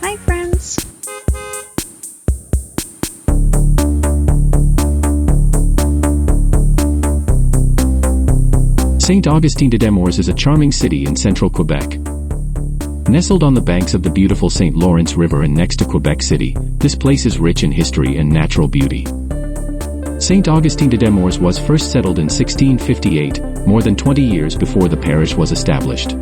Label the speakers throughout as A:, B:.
A: Hi friends!
B: Saint-Augustin-de-Desmaures is a charming city in central Quebec. Nestled on the banks of the beautiful St. Lawrence River and next to Quebec City, this place is rich in history and natural beauty. Saint-Augustin-de-Desmaures was first settled in 1658, more than 20 years before the parish was established.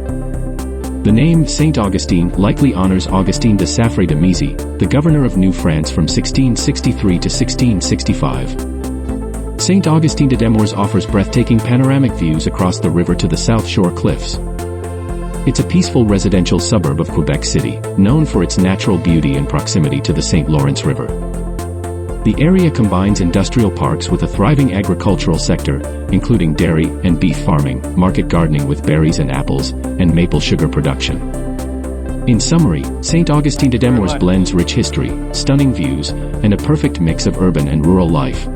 B: The name Saint Augustine likely honors Augustin de Saffré de Mézy, the governor of New France from 1663 to 1665. Saint-Augustin-de-Desmaures offers breathtaking panoramic views across the river to the South Shore cliffs. It's a peaceful residential suburb of Quebec City, known for its natural beauty and proximity to the St. Lawrence River. The area combines industrial parks with a thriving agricultural sector, including dairy and beef farming, market gardening with berries and apples, and maple sugar production. In summary, Saint-Augustin-de-Desmaures blends rich history, stunning views, and a perfect mix of urban and rural life.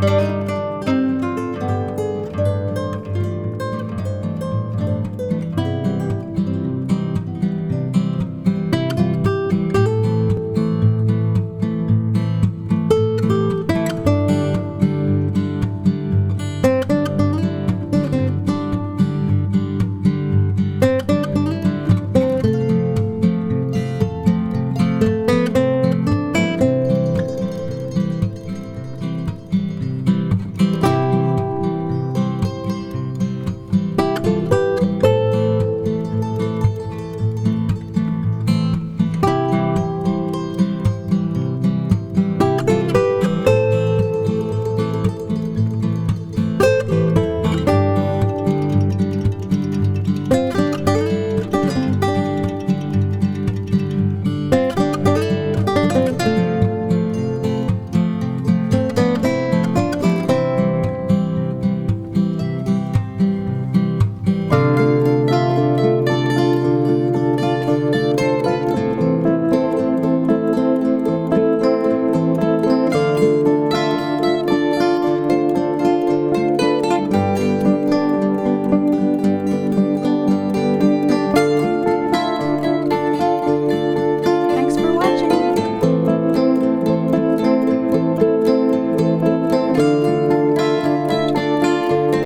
A: vous.